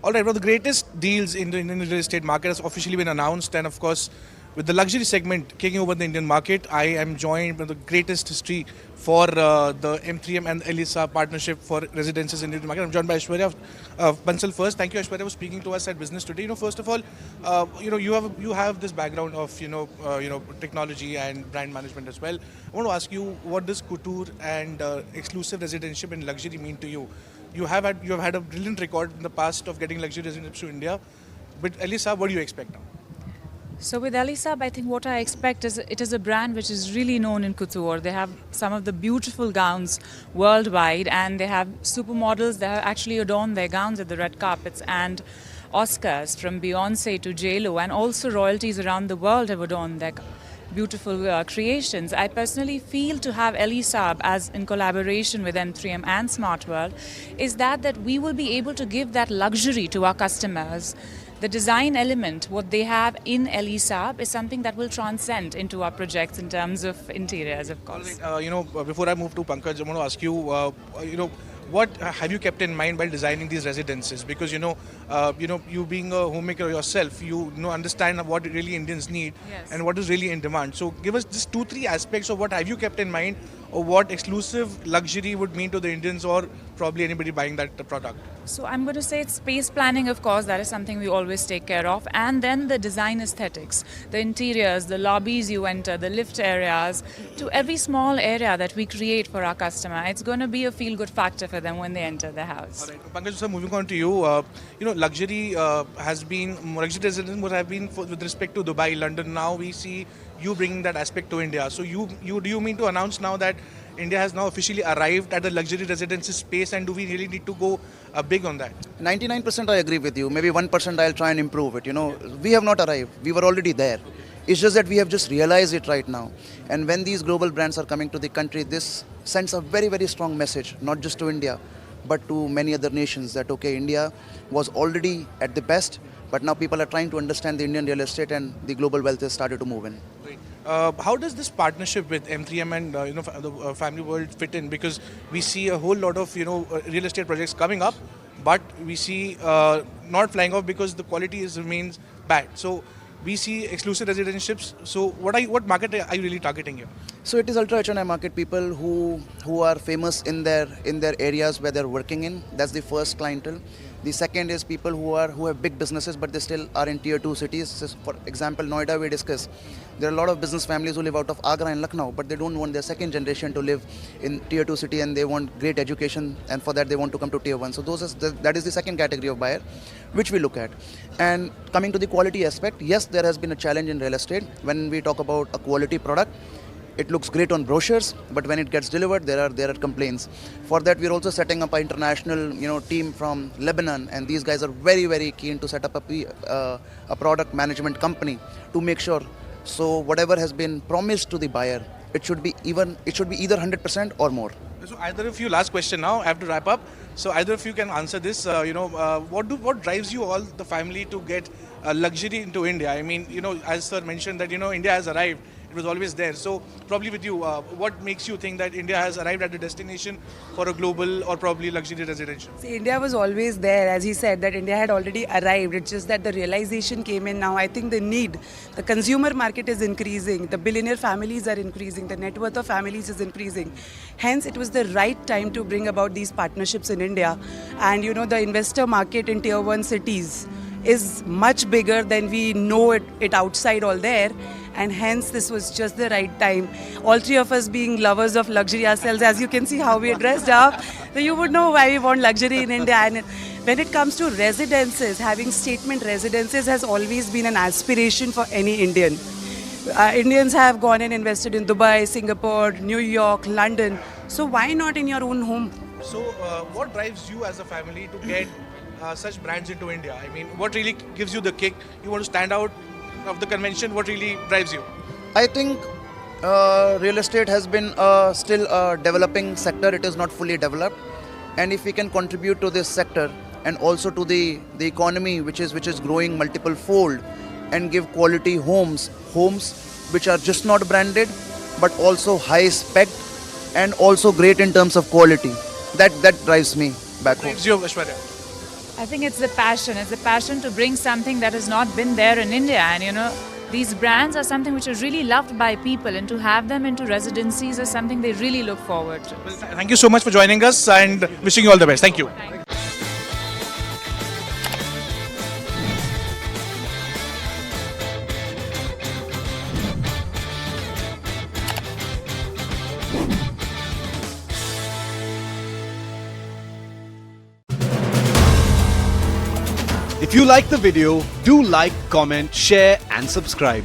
All right, one of the greatest deals in the Indian real estate market has officially been announced, and of course, with the luxury segment taking over the Indian market, I am joined by the greatest history for the M3M and Elie Saab partnership for residences in the Indian market. I'm joined by Aishwarya of Bansal first. Thank you, Aishwarya, for speaking to us at Business Today. First of all, you have this background of technology and brand management as well. I want to ask you, what does couture and exclusive residential and luxury mean to you? You have had a brilliant record in the past of getting luxury residences to India. But Elie Saab, what do you expect now? So with Elie Saab, I think what I expect is it is a brand which is really known in couture. They have some of the beautiful gowns worldwide, and they have supermodels that have actually adorned their gowns at the red carpets and Oscars, from Beyonce to J-Lo, and also royalties around the world have adorned their beautiful creations. I personally feel to have Elie Saab as in collaboration with M3M and Smart World is that we will be able to give that luxury to our customers. The design element, what they have in Elie Saab, is something that will transcend into our projects in terms of interiors, of course. All right, before I move to Pankaj, I want to ask you, what have you kept in mind while designing these residences? Because you being a homemaker yourself, understand what really Indians need Yes. and what is really in demand. So give us just 2-3 aspects of what have you kept in mind, or what exclusive luxury would mean to the Indians or probably anybody buying that product. So I'm going to say it's space planning, of course, that is something we always take care of. And then the design aesthetics, the interiors, the lobbies you enter, the lift areas, to every small area that we create for our customer. It's going to be a feel-good factor for them when they enter the house. All right, Pankaj, sir, moving on to you. Luxury luxury residence would have been with respect to Dubai, London. Now we see you bringing that aspect to India. So do you mean to announce now that India has now officially arrived at the luxury residences space, and do we really need to go big on that? 99% I agree with you. Maybe 1% I'll try and improve it. We have not arrived. We were already there. It's just that we have just realized it right now. And when these global brands are coming to the country, this sends a very, very strong message, not just to India, but to many other nations that, okay, India was already at the best, but now people are trying to understand the Indian real estate, and the global wealth has started to move in. Great. How does this partnership with M3M and the family world fit in? Because we see a whole lot of real estate projects coming up, but we see not flying off because the quality remains bad. So we see exclusive residentships. So what market are you really targeting here? So it is ultra-HNI market, people who are famous in their areas where they're working in. That's the first clientele. The second is people who have big businesses, but they still are in tier 2 cities. So for example, Noida we discuss. There are a lot of business families who live out of Agra and Lucknow, but they don't want their second generation to live in tier 2 city, and they want great education, and for that they want to come to tier 1. So that is the second category of buyer which we look at. And coming to the quality aspect, yes, there has been a challenge in real estate. When we talk about a quality product, it looks great on brochures, but when it gets delivered, there are complaints. For that, we're also setting up an international team from Lebanon, and these guys are very, very keen to set up a product management company to make sure. So whatever has been promised to the buyer, it should be either 100% or more. So either of you, last question now, I have to wrap up. So either of you can answer this. What drives you all, the family, to get luxury into India? I mean, as sir mentioned that, India has arrived. It was always there. So probably with you, what makes you think that India has arrived at the destination for a global or probably luxury residential? See, India was always there, as he said, that India had already arrived. It's just that the realization came in now. I think the consumer market is increasing, the billionaire families are increasing, the net worth of families is increasing. Hence, it was the right time to bring about these partnerships in India. And the investor market in tier 1 cities is much bigger than we know it outside all there. And hence this was just the right time. All three of us being lovers of luxury ourselves, as you can see how we are dressed up, so you would know why we want luxury in India. And when it comes to residences, having statement residences has always been an aspiration for any Indian. Indians have gone and invested in Dubai, Singapore, New York, London. So why not in your own home? So what drives you as a family to get such brands into India? I mean, what really gives you the kick? You want to stand out of the convention? What really drives you? I think real estate has been still a developing sector. It is not fully developed, and if we can contribute to this sector and also to the economy, which is growing multiple fold, and give quality homes which are just not branded but also high spec and also great in terms of quality, that drives me back home. Drives you, Aishwarya? I think it's the passion. It's the passion to bring something that has not been there in India. And these brands are something which are really loved by people, and to have them into residencies is something they really look forward to. Well, thank you so much for joining us and wishing you all the best. Thank you. If you like the video, do like, comment, share and subscribe.